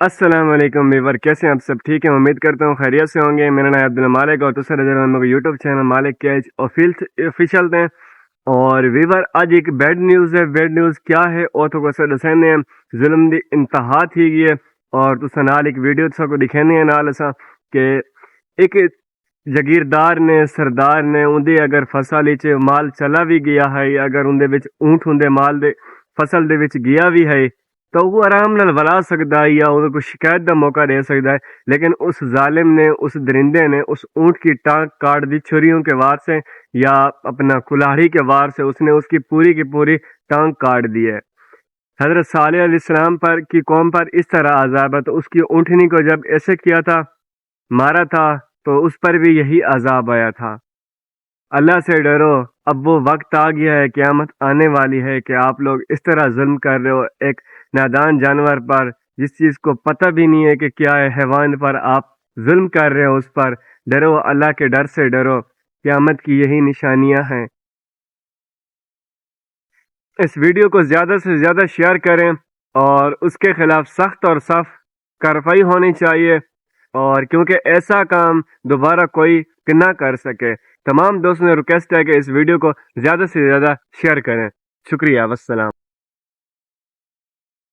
السلام علیکم ویور، کیسے ہیں آپ سب؟ ٹھیک ہے، امید کرتا ہوں خیریت سے ہوں گے۔ میرا نام عبد المالک اور دوسرے میرے یوٹیوب چینل مالک کیچ آفیشیل ہیں۔ اور ویور آج ایک بیڈ نیوز ہے۔ بیڈ نیوز کیا ہے اور تو کوئی دسنے ظلم دی انتہا تھی گئی ہے اور تو نال ایک ویڈیو تسا کو دکھانے نال اسا کہ ایک جگیردار نے سردار نے اندے اگر فصل وچ مال چلا بھی گیا ہے، اگر اندے وچ اونٹ ہوندے مال دے فصل دے وچ گیا بھی ہے تو وہ آرام نال ولا سکتا ہے یا وہ کو شکایت دا موقع دے سکتا ہے، لیکن اس ظالم نے، اس درندے نے اس اونٹ کی ٹانگ کاٹ دی چھریوں کے وار سے یا اپنا کلاڑی کے وار سے، اس نے اس کی پوری ٹانگ کاٹ دی ہے۔ حضرت صالح علیہ السلام پر کی قوم پر اس طرح عذاب ہے، تو اس کی اونٹنی کو جب ایسے کیا تھا، مارا تھا، تو اس پر بھی یہی عذاب آیا تھا۔ اللہ سے ڈرو، اب وہ وقت آ گیا ہے، قیامت آنے والی ہے کہ آپ لوگ اس طرح ظلم کر رہے ہو ایک نادان جانور پر، جس چیز کو پتہ بھی نہیں ہے کہ کیا ہے، حیوان پر آپ ظلم کر رہے ہو۔ اس پر ڈرو، اللہ کے ڈر سے ڈرو، قیامت کی یہی نشانیاں ہیں۔ اس ویڈیو کو زیادہ سے زیادہ شیئر کریں اور اس کے خلاف سخت اور صف کارروائی ہونی چاہیے، اور کیونکہ ایسا کام دوبارہ کوئی نہ کر سکے۔ تمام دوستوں نے ریکویسٹ ہے کہ اس ویڈیو کو زیادہ سے زیادہ شیئر کریں۔ شکریہ، والسلام۔